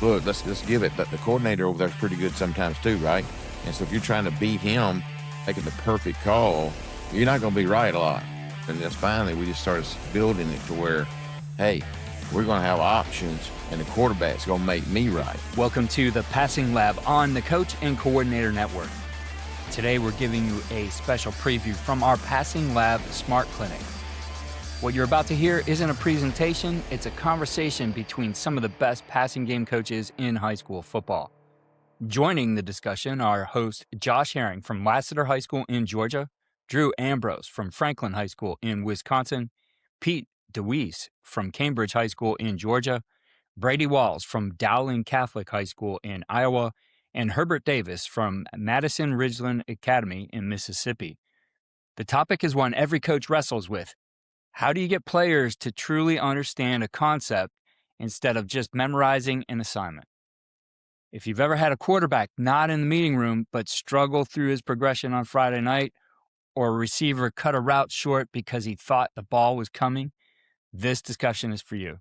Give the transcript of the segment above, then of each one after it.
look, let's give it. But the coordinator over there is pretty good sometimes too, right? And so if you're trying to beat him, making the perfect call, you're not going to be right a lot. And then finally, we just started building it to where, hey, we're going to have options, and the quarterback's going to make me right. Welcome to the Passing Lab on the Coach and Coordinator Network. Today, we're giving you a special preview from our Passing Lab Smart Clinic. What you're about to hear isn't a presentation, it's a conversation between some of the best passing game coaches in high school football. Joining the discussion are host Josh Herring from Lassiter High School in Georgia, Drew Ambrose from Franklin High School in Wisconsin, Pete DeWeese from Cambridge High School in Georgia, Brady Walz from Dowling Catholic High School in Iowa, and Herbert Davis from Madison Ridgeland Academy in Mississippi. The topic is one every coach wrestles with. How do you get players to truly understand a concept instead of just memorizing an assignment? If you've ever had a quarterback not in the meeting room but struggle through his progression on Friday night, or a receiver cut a route short because he thought the ball was coming, this discussion is for you.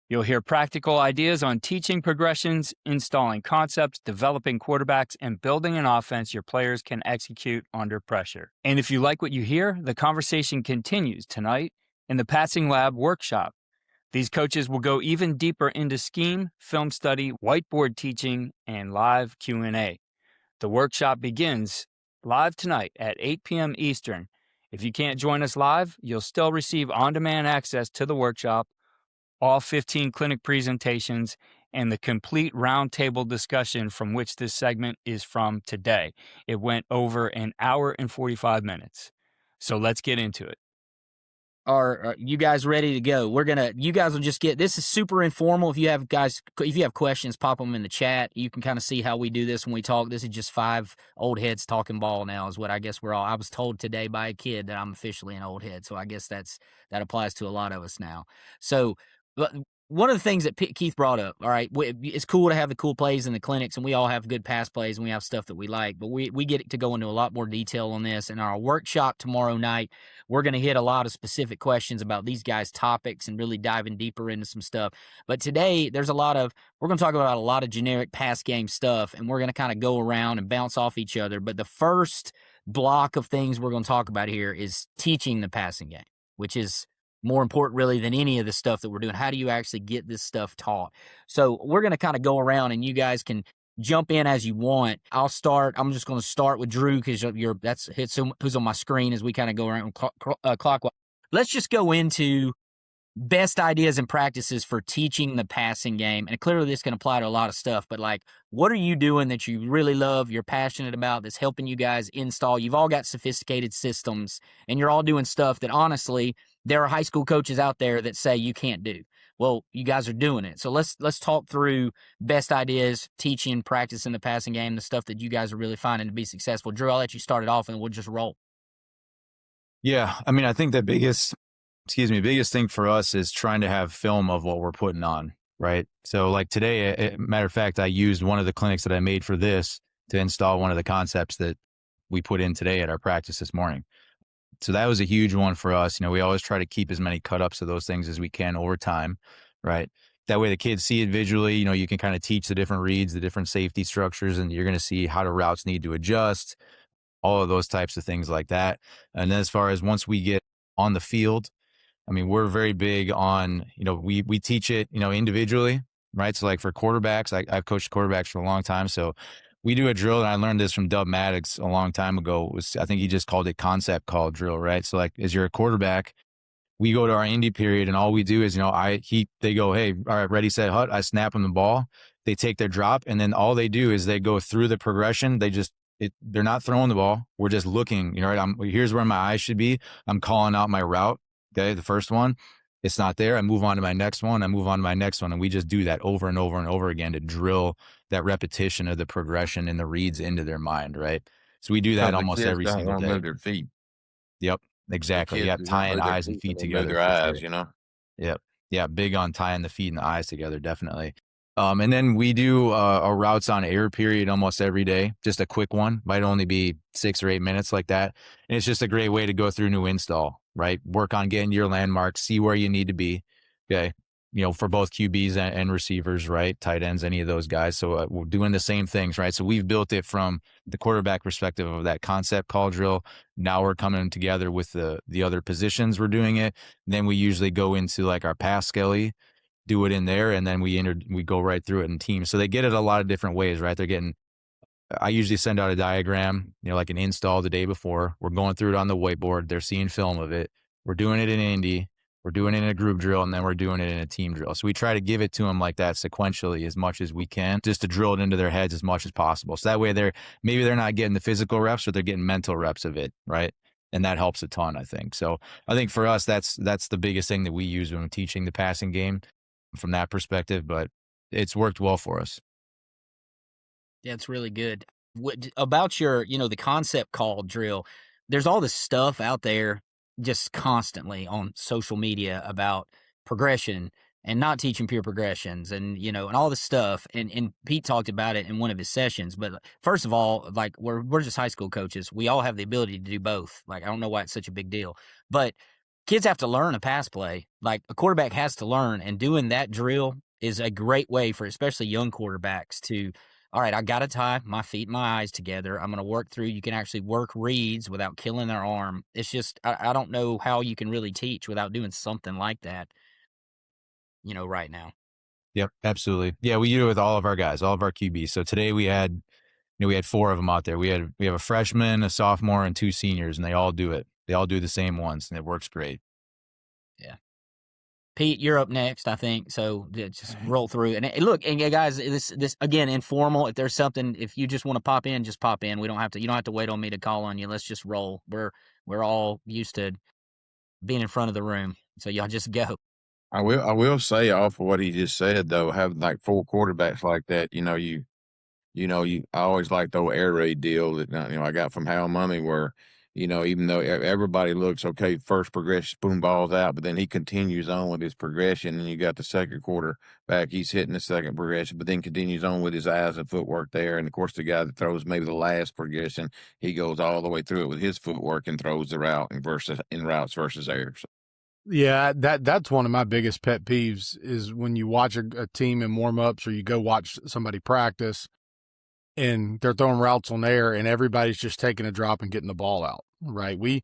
You'll hear practical ideas on teaching progressions, installing concepts, developing quarterbacks, and building an offense your players can execute under pressure. And if you like what you hear, the conversation continues tonight in the Passing Lab workshop. These coaches will go even deeper into scheme, film study, whiteboard teaching, and live Q&A. The workshop begins live tonight at 8 p.m. Eastern. If you can't join us live, you'll still receive on-demand access to the workshop, all 15 clinic presentations, and the complete roundtable discussion from which this segment is from today. It went over an hour and 45 minutes. So let's get into it. Are you guys ready to go? You guys will just this is super informal. If you have questions, pop them in the chat. You can kind of see how we do this when we talk. This is just five old heads talking ball now is what I guess I was told today by a kid that I'm officially an old head. So I guess that applies to a lot of us now. So, but one of the things that Keith brought up, all right, it's cool to have the cool plays in the clinics, and we all have good pass plays, and we have stuff that we like, but we get to go into a lot more detail on this. In our workshop tomorrow night, we're going to hit a lot of specific questions about these guys' topics and really diving deeper into some stuff. But today, we're going to talk about a lot of generic pass game stuff, and we're going to kind of go around and bounce off each other. But the first block of things we're going to talk about here is teaching the passing game, which is more important really than any of the stuff that we're doing. How do you actually get this stuff taught? So we're going to kind of go around, and you guys can jump in as you want. I'm just going to start with Drew because who's on my screen as we kind of go around clockwise. Let's just go into best ideas and practices for teaching the passing game. And clearly this can apply to a lot of stuff, but like, what are you doing that you really love, you're passionate about, that's helping you guys install? You've all got sophisticated systems, and you're all doing stuff that honestly, there are high school coaches out there that say you can't do. Well, you guys are doing it. So let's talk through best ideas, teaching, practicing the passing game, the stuff that you guys are really finding to be successful. Drew, I'll let you start it off and we'll just roll. Yeah. I mean, I think the biggest thing for us is trying to have film of what we're putting on, right? So like today, matter of fact, I used one of the clinics that I made for this to install one of the concepts that we put in today at our practice this morning. So that was a huge one for us. We always try to keep as many cut-ups of those things as we can over time, right? That way the kids see it visually. You can kind of teach the different reads, the different safety structures, and you're going to see how the routes need to adjust, all of those types of things like that. And then as far as once we get on the field, I mean, we're very big on, we teach it, individually, right? So like for quarterbacks, I've coached quarterbacks for a long time. So we do a drill, and I learned this from Dub Maddox a long time ago. I think he just called it concept call drill, right? So like as you're a quarterback, we go to our indie period, and all we do is, they go, hey, all right, ready, set, hut. I snap them the ball. They take their drop, and then all they do is they go through the progression. They're not throwing the ball. We're just looking, right? Here's where my eyes should be. I'm calling out my route. Okay. The first one, it's not there. I move on to my next one. And we just do that over and over and over again to drill that repetition of the progression and the reads into their mind. Right. So we do that almost every single day. Move their feet. Yep. Exactly. Yeah. Tying eyes and feet together. Their eyes, Yep. Yeah. Big on tying the feet and the eyes together. Definitely. And then we do a routes on air period almost every day. Just a quick one, might only be 6 or 8 minutes like that. And it's just a great way to go through new install, right? Work on getting your landmarks, see where you need to be. Okay. for both QBs and receivers, right? Tight ends, any of those guys. So we're doing the same things, right? So we've built it from the quarterback perspective of that concept call drill. Now we're coming together with the other positions. We're doing it. Then we usually go into like our pass skelly, do it in there, and then we go right through it in teams. So they get it a lot of different ways, right? I usually send out a diagram, like an install the day before. We're going through it on the whiteboard. They're seeing film of it. We're doing it in Indy. We're doing it in a group drill, and then we're doing it in a team drill. So we try to give it to them like that sequentially as much as we can, just to drill it into their heads as much as possible. So that way maybe they're not getting the physical reps, or they're getting mental reps of it, right? And that helps a ton, I think. So I think for us, that's the biggest thing that we use when teaching the passing game from that perspective, but it's worked well for us. Yeah, it's really good. About your, the concept call drill, there's all this stuff out there just constantly on social media about progression and not teaching pure progressions and, and all this stuff. And Pete talked about it in one of his sessions. But first of all, like we're just high school coaches. We all have the ability to do both. Like, I don't know why it's such a big deal. But kids have to learn a pass play. Like, a quarterback has to learn. And doing that drill is a great way for especially young quarterbacks to, all right, I got to tie my feet and my eyes together. I'm going to work through. You can actually work reads without killing their arm. It's just, I don't know how you can really teach without doing something like that, right now. Yep, absolutely. Yeah, we do it with all of our guys, all of our QBs. So today we had 4 of them out there. We have a freshman, a sophomore, and 2 seniors, and they all do it. They all do the same ones, and it works great. Yeah. Pete, you're up next, I think. So just roll through. And look, and guys, this again, informal. If there's something, if you just want to pop in, just pop in. You don't have to wait on me to call on you. Let's just roll. We're all used to being in front of the room. So y'all just go. I will say off of what he just said though, having like 4 quarterbacks like that, I always like the old air raid deal that I got from Hal Mummy where, even though everybody looks okay, first progression, spoon balls out, but then he continues on with his progression, and you got the second quarterback, he's hitting the second progression, but then continues on with his eyes and footwork there. And of course, the guy that throws maybe the last progression, he goes all the way through it with his footwork and throws the route in routes versus airs. Yeah, that's one of my biggest pet peeves is when you watch a team in warm-ups or you go watch somebody practice and they're throwing routes on air and everybody's just taking a drop and getting the ball out, right? We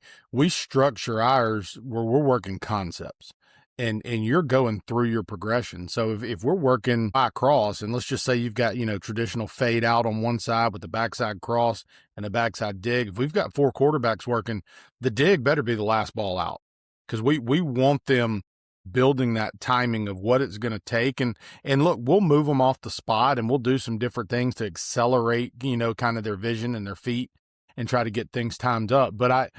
structure ours where we're working concepts and you're going through your progression. So if we're working by cross, and let's just say you've got, traditional fade out on one side with the backside cross and the backside dig, if we've got 4 quarterbacks working, the dig better be the last ball out. Because we want them building that timing of what it's going to take. And look, we'll move them off the spot and we'll do some different things to accelerate, kind of their vision and their feet and try to get things timed up. But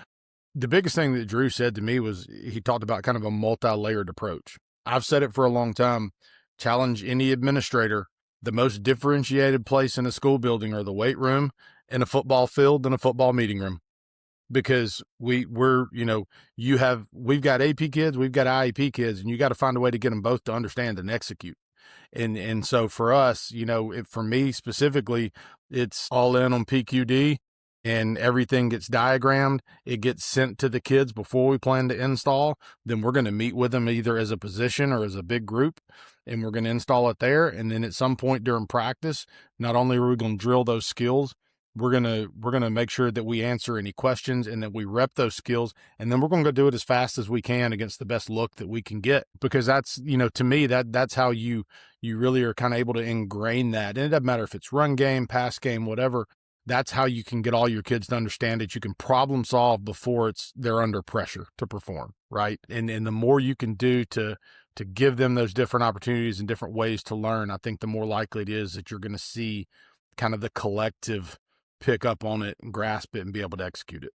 the biggest thing that Drew said to me was he talked about kind of a multi-layered approach. I've said it for a long time, challenge any administrator. The most differentiated place in a school building are the weight room and a football field and a football meeting room. Because we've got AP kids, we've got IEP kids, and you got to find a way to get them both to understand and execute. And so for us, for me specifically, it's all in on PQD and everything gets diagrammed. It gets sent to the kids before we plan to install. Then we're going to meet with them either as a position or as a big group, and we're going to install it there. And then at some point during practice, not only are we going to drill those skills, we're gonna make sure that we answer any questions and that we rep those skills, and then we're gonna go do it as fast as we can against the best look that we can get. Because that's, to me, that's how you really are kind of able to ingrain that. And it doesn't matter if it's run game, pass game, whatever. That's how you can get all your kids to understand that you can problem solve before they're under pressure to perform, right? And the more you can do to give them those different opportunities and different ways to learn, I think the more likely it is that you're gonna see kind of the collective pick up on it and grasp it and be able to execute it.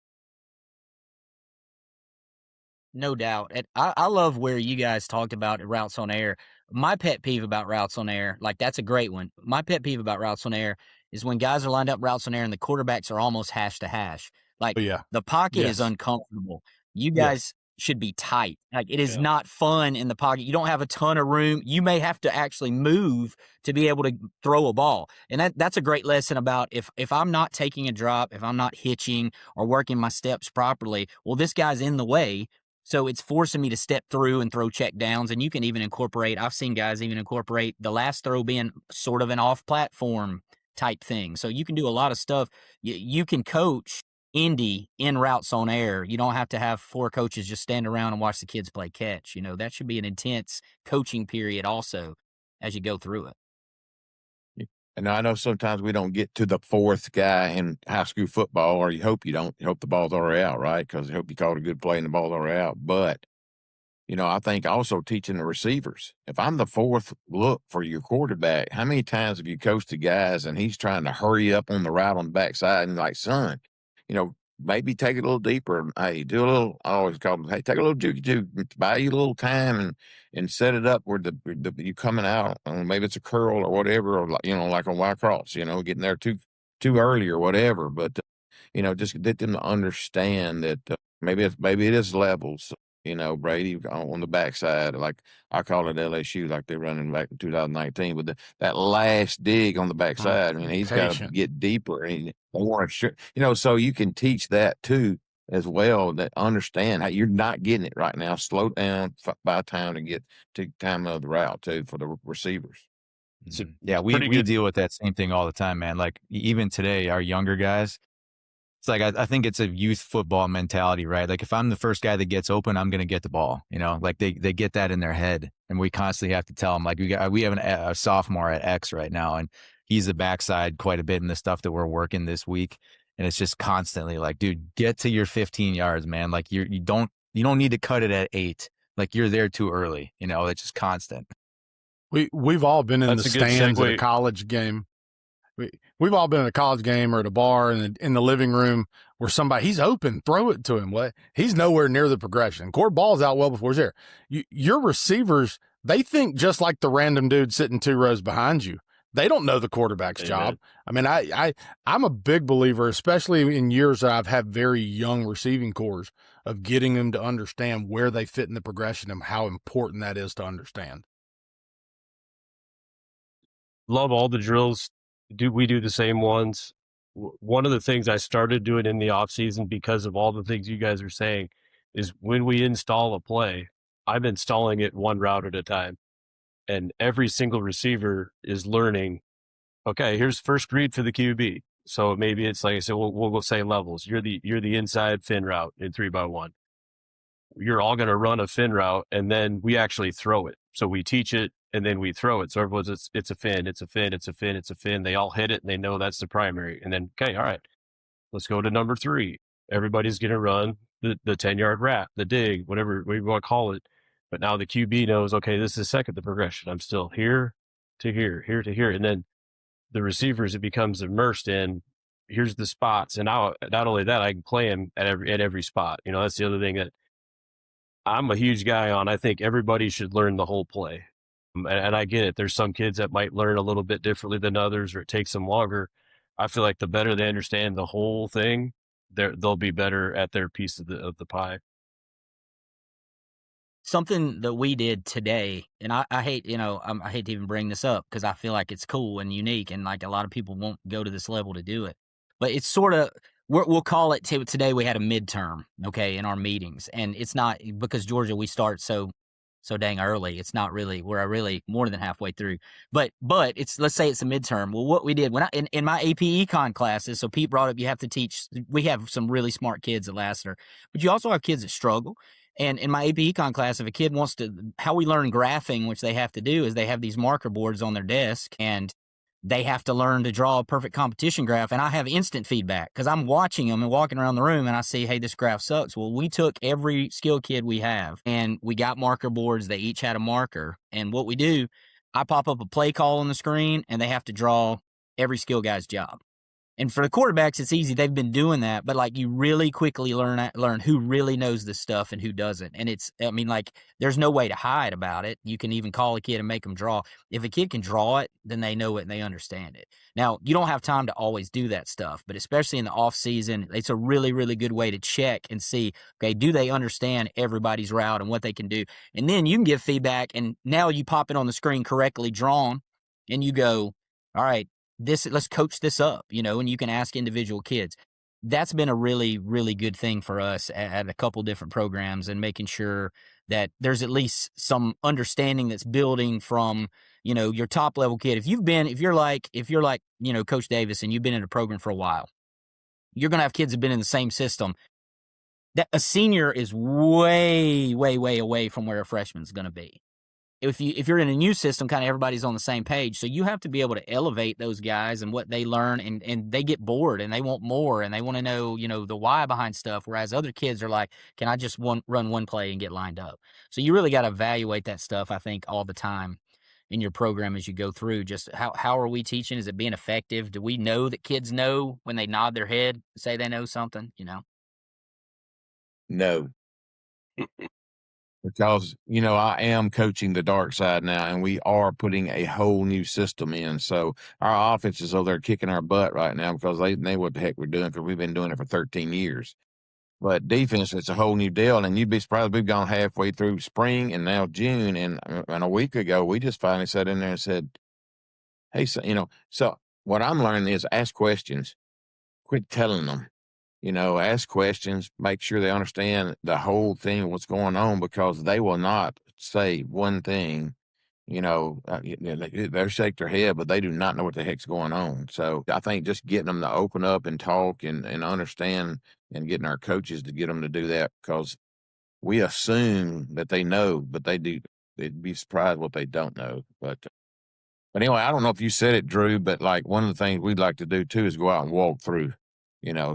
No doubt. And I love where you guys talked about routes on air. My pet peeve about routes on air, like that's a great one. My pet peeve about routes on air is when guys are lined up routes on air and the quarterbacks are almost hash to hash. Like the pocket is uncomfortable. You guys should be tight. Like it is not fun in the pocket. You don't have a ton of room. You may have to actually move to be able to throw a ball. And that's a great lesson about if I'm not taking a drop, if I'm not hitching or working my steps properly, well, this guy's in the way. So it's forcing me to step through and throw check downs. And you can even incorporate, I've seen guys even incorporate the last throw being sort of an off platform type thing. So you can do a lot of stuff. You can coach Indy in routes on air. You don't have to have 4 coaches just stand around and watch the kids play catch. That should be an intense coaching period also as you go through it. And I know sometimes we don't get to the 4th guy in high school football, or you hope you don't. You hope the ball's already out, right? Because you hope you caught a good play and the ball's already out. But, I think also teaching the receivers. If I'm the 4th look for your quarterback, how many times have you coached the guys and he's trying to hurry up on the route on the backside and like, son, maybe take it a little deeper. Hey, do a little, I always call them, hey, take a little juke, buy you a little time and set it up where you coming out. Maybe it's a curl or whatever, or like on Y cross, getting there too early or whatever. But, just get them to understand that maybe it is levels. Brady on the backside, like I call it LSU, like they're running back in 2019, but that last dig on the backside, he's got to get deeper and more sure, so you can teach that too as well, that understand how you're not getting it right now. Slow down by time to get to time of the route too for the receivers. So, yeah, we deal with that same thing all the time, man. Like even today, our younger guys, it's like I think it's a youth football mentality, right? Like if I'm the first guy that gets open, I'm going to get the ball. Like they get that in their head, and we constantly have to tell them. Like we have a sophomore at X right now, and he's the backside quite a bit in the stuff that we're working this week, and it's just constantly like, dude, get to your 15 yards, man. Like you don't need to cut it at 8. Like you're there too early. It's just constant. We've all been in the stands at a college game. We've all been at a college game or at a bar in the living room where he's open, throw it to him. He's nowhere near the progression. Court ball's out well before he's there. Your receivers, they think just like the random dude sitting 2 rows behind you. They don't know the quarterback's job. I mean, I'm a big believer, especially in years that I've had very young receiving corps, of getting them to understand where they fit in the progression and how important that is to understand. Love all the drills. We do the same ones. One of the things I started doing in the off season, because of all the things you guys are saying, is when we install a play, I'm installing it 1 route at a time. And every single receiver is learning, okay, here's first read for the QB. So maybe it's like I said, we'll say levels. You're the inside fin route in 3x1. You're all going to run a fin route, and then we actually throw it. So we teach it, and then we throw it. So everyone's, it's a fin, it's a fin, it's a fin, it's a fin. They all hit it, and they know that's the primary. And then, okay, all right, let's go to number 3. Everybody's going to run the 10-yard wrap, the dig, whatever we want to call it. But now the QB knows, okay, this is second, the progression. I'm still here to here, here to here. And then the receivers, it becomes immersed in, here's the spots. And now, not only that, I can play him at every spot. That's the other thing that I'm a huge guy on. I think everybody should learn the whole play. And I get it. There's some kids that might learn a little bit differently than others, or it takes them longer. I feel like the better they understand the whole thing, they'll be better at their piece of the pie. Something that we did today, and I hate, I hate to even bring this up because I feel like it's cool and unique, and like a lot of people won't go to this level to do it. But it's sort of, we'll call it, today we had a midterm, okay, in our meetings. And it's not, because Georgia, we start so dang early. It's not really, we're really more than halfway through. But it's, let's say it's a midterm. Well, what we did when in my AP Econ classes, so Pete brought up, you have to teach, we have some really smart kids at Lassiter, but you also have kids that struggle. And in my AP Econ class, if a kid wants to, how we learn graphing, which they have to do, is they have these marker boards on their desk, and they have to learn to draw a perfect competition graph. And I have instant feedback because I'm watching them and walking around the room, and I see, hey, this graph sucks. Well, we took every skill kid we have, and we got marker boards. They each had a marker. And what we do, I pop up a play call on the screen, and they have to draw every skill guy's job. And for the quarterbacks, it's easy. They've been doing that, but like you really quickly learn who really knows this stuff and who doesn't. And it's, I mean, like there's no way to hide about it. You can even call a kid and make them draw. If a kid can draw it, then they know it and they understand it. Now, you don't have time to always do that stuff, but especially in the off season, it's a really, really good way to check and see, okay, do they understand everybody's route and what they can do? And then you can give feedback, and now you pop it on the screen correctly drawn, and you go, all right, let's coach this up, and you can ask individual kids. that's been a really, really good thing for us at a couple different programs, and making sure that there's at least some understanding that's building from, your top level kid. If you're like, Coach Davis, and you've been in a program for a while, you're going to have kids who've been in the same system. That a senior is way, way, way away from where a freshman's going to be. If you're in a new system, kind of everybody's on the same page. So you have to be able to elevate those guys and what they learn, and they get bored and they want more, and they want to know, the why behind stuff. Whereas other kids are like, can I just run one play and get lined up? So you really got to evaluate that stuff, I think, all the time in your program as you go through. Just how are we teaching? Is it being effective? Do we know that kids know when they nod their head, say they know something, No. Because, I am coaching the dark side now, and we are putting a whole new system in. So our offense is over there kicking our butt right now because they know what the heck we're doing, because we've been doing it for 13 years. But defense, it's a whole new deal, and you'd be surprised we've gone halfway through spring and now June. And a week ago, we just finally sat in there and said, hey, so what I'm learning is ask questions. Quit telling them. Ask questions, make sure they understand the whole thing, what's going on, because they will not say one thing, they'll shake their head, but they do not know what the heck's going on. So I think just getting them to open up and talk and understand, and getting our coaches to get them to do that, because we assume that they know, but they'd be surprised what they don't know. But anyway, I don't know if you said it, Drew, but like one of the things we'd like to do too is go out and walk through.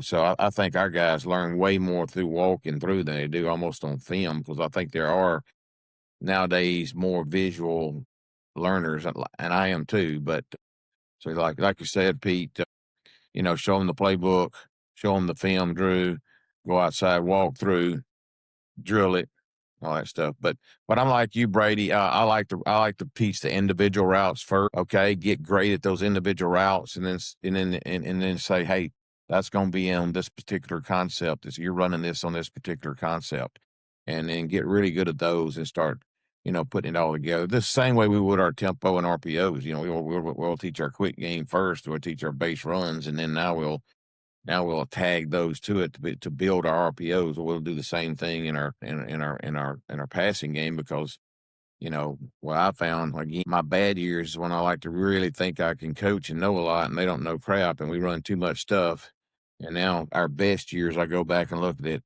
So I think our guys learn way more through walking through than they do almost on film, because I think there are nowadays more visual learners, and I am too. But so like you said, Pete, show them the playbook, show them the film, Drew, go outside, walk through, drill it, all that stuff. But I'm like you, Brady. I like to teach the individual routes first. Okay, get great at those individual routes, and then say, hey, that's going to be on this particular concept. You're running this on this particular concept, and then get really good at those and start, putting it all together. The same way we would our tempo and RPOs. We'll teach our quick game first. We'll teach our base runs, and then now we'll tag those to it to build our RPOs. We'll do the same thing in our passing game, because what I found, like my bad years, is when I like to really think I can coach and know a lot, and they don't know crap, and we run too much stuff. And now our best years, I go back and look at it,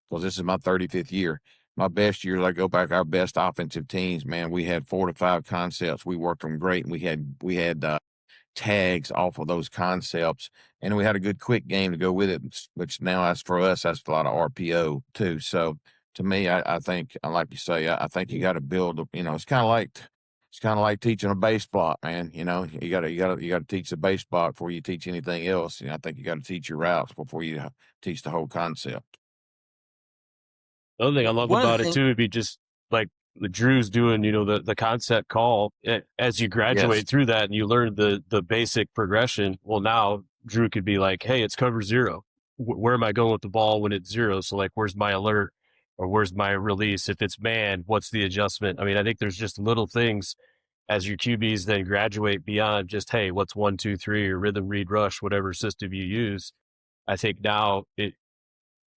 because this is my 35th year. My best years, I go back, our best offensive teams, man, we had 4 to 5 concepts. We worked them great, and we had tags off of those concepts, and we had a good quick game to go with it, which now, as for us, that's a lot of RPO too. So to me, I think, like you say, I think you got to build. It's kind of like teaching a base block, man. You got to teach the base block before you teach anything else. I think you got to teach your routes before you teach the whole concept. The other thing I love about it too would be just like the Drew's doing, the concept call as you graduate through that and you learn the basic progression. Well, now Drew could be like, hey, it's cover 0. Where am I going with the ball when it's 0? So like, where's my alert? Or where's my release? If it's man, what's the adjustment? I mean, I think there's just little things as your QBs then graduate beyond just, hey, what's 1, 2, 3, or rhythm, read, rush, whatever system you use. I think now it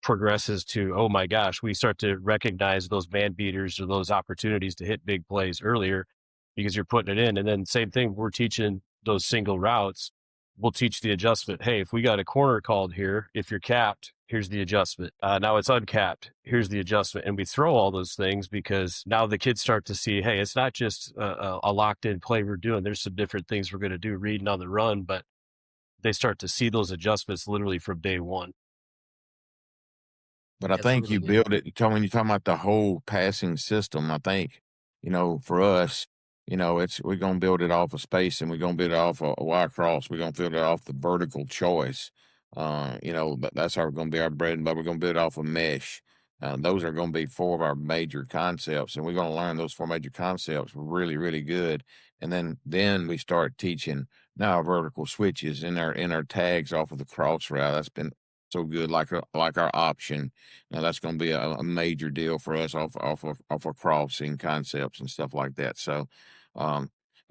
progresses to, oh my gosh, we start to recognize those man beaters or those opportunities to hit big plays earlier because you're putting it in. And then same thing, we're teaching those single routes. We'll teach the adjustment. Hey, if we got a corner called here, if you're capped, here's the adjustment. Now it's uncapped. Here's the adjustment. And we throw all those things because now the kids start to see, hey, it's not just a locked in play we're doing. There's some different things we're going to do reading on the run, but they start to see those adjustments literally from day one. But I think you build it, when you're talking about the whole passing system, I think, for us, we're going to build it off of space, and we're going to build it off a wide cross. We're going to build it off the vertical choice. That's going to be our bread and butter. We're going to build it off of mesh. Those are going to be 4 of our major concepts, and we're going to learn those 4 major concepts really, really good. And then we start teaching now our vertical switches in our tags off of the cross route. That's been so good, like our option. Now that's going to be a major deal for us off of crossing concepts and stuff like that. So,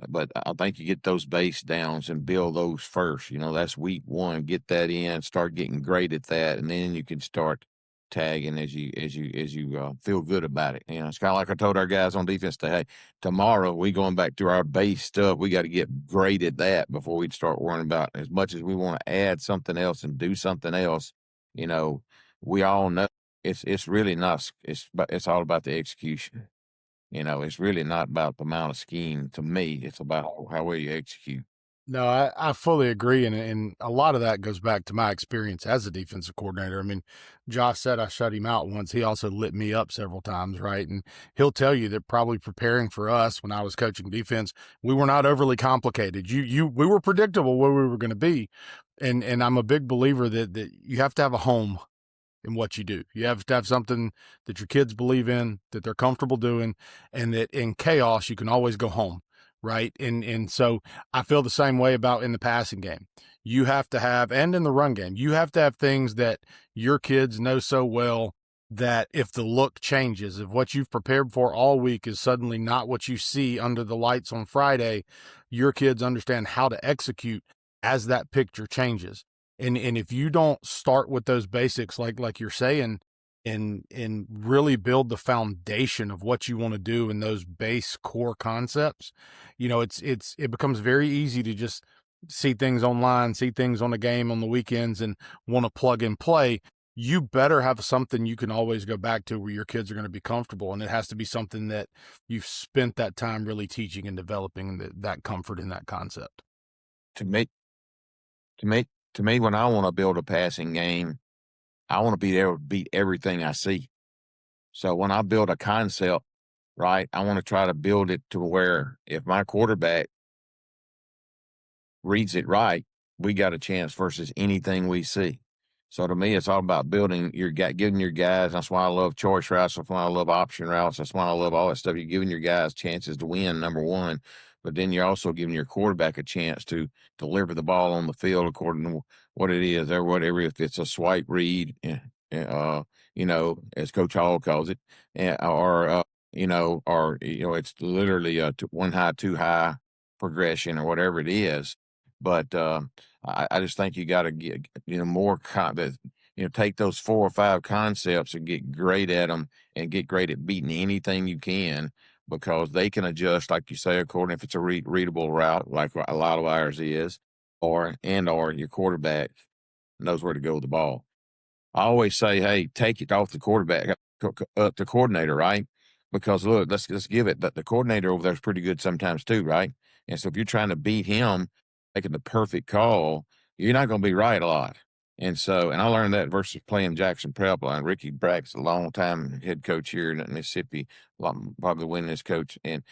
But I think you get those base downs and build those first. That's week one. Get that in, start getting great at that, and then you can start tagging as you feel good about it. It's kind of like I told our guys on defense today. Hey, tomorrow we going back to our base stuff. We got to get great at that before we start worrying about, as much as we want to add something else and do something else. We all know it's really not. It's all about the execution. It's really not about the amount of scheme. To me, it's about how well you execute. No, I fully agree. And a lot of that goes back to my experience as a defensive coordinator. I mean, Josh said I shut him out once. He also lit me up several times, right? And he'll tell you that probably preparing for us when I was coaching defense, we were not overly complicated. We were predictable where we were going to be. And I'm a big believer that you have to have a home in what you do. You have to have something that your kids believe in, that they're comfortable doing, and that in chaos, you can always go home. Right. And so I feel the same way about in the passing game. You have to have, and in the run game, you have to have things that your kids know so well that if the look changes, if what you've prepared for all week is suddenly not what you see under the lights on Friday, your kids understand how to execute as that picture changes. And if you don't start with those basics, like you're saying, and really build the foundation of what you want to do in those base core concepts, it becomes very easy to just see things online, see things on the game on the weekends and want to plug and play. You better have something you can always go back to where your kids are going to be comfortable. And it has to be something that you've spent that time really teaching and developing that comfort in that concept. To me, when I want to build a passing game, I want to be able to beat everything I see. So when I build a concept, right, I want to try to build it to where if my quarterback reads it right, we got a chance versus anything we see. So to me, it's all about giving your guys. That's why I love choice routes. That's why I love option routes. That's why I love all that stuff. You're giving your guys chances to win, number one, but then you're also giving your quarterback a chance to deliver the ball on the field according to what it is, or whatever. If it's a swipe read, as Coach Hall calls it, or it's literally a one high, two high progression or whatever it is. But I just think you got to get more take those 4 or 5 concepts and get great at them and get great at beating anything you can, because they can adjust, like you say, according if it's a readable route, like a lot of ours is, or your quarterback knows where to go with the ball. I always say, hey, take it off the quarterback, up the coordinator, right? Because look, let's give it that the coordinator over there is pretty good sometimes too, right? And so if you're trying to beat him making the perfect call, you're not going to be right a lot. And I learned that versus playing Jackson Prep line. Ricky Brack's a long time head coach here in Mississippi, probably the winningest coach. And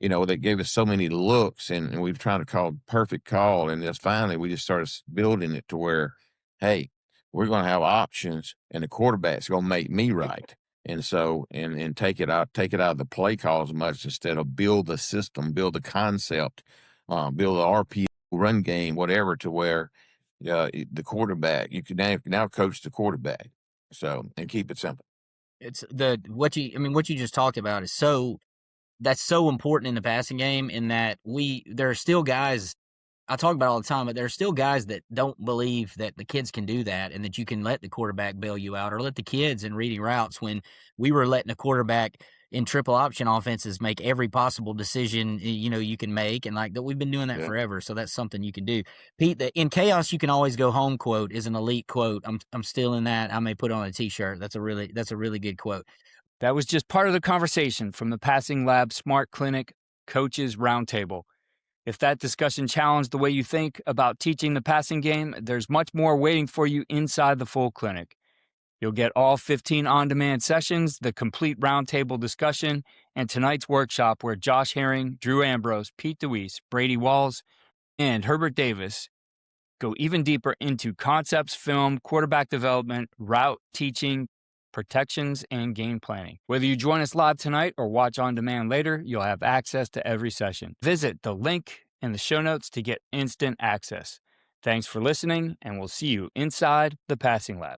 they gave us so many looks, and we've tried to call perfect call. And just finally, we just started building it to where, hey, we're going to have options, and the quarterback's going to make me right. And so, and take it out of the play call as much, instead of build the system, build the concept, build the RPO run game, whatever, to where the quarterback, you can now coach the quarterback. So, and keep it simple. It's what you just talked about is that's so important in the passing game, in that there are still guys I talk about it all the time, but there are still guys that don't believe that the kids can do that and that you can let the quarterback bail you out, or let the kids in reading routes, when we were letting a quarterback in triple option offenses make every possible decision you can make, and like that we've been doing that forever. So that's something you can do. Pete, the "in chaos you can always go home" quote is an elite quote. I'm stealing that. I may put it on a t-shirt. That's a really good quote. That was just part of the conversation from the Passing Lab Smart Clinic Coaches Roundtable. If that discussion challenged the way you think about teaching the passing game, there's much more waiting for you inside the full clinic. You'll get all 15 on-demand sessions, the complete roundtable discussion, and tonight's workshop where Josh Herring, Drew Ambrose, Pete DeWeese, Brady Walz, and Herbert Davis go even deeper into concepts, film, quarterback development, route teaching, protections, and game planning. Whether you join us live tonight or watch on demand later, you'll have access to every session. Visit the link in the show notes to get instant access. Thanks for listening, and we'll see you inside the Passing Lab.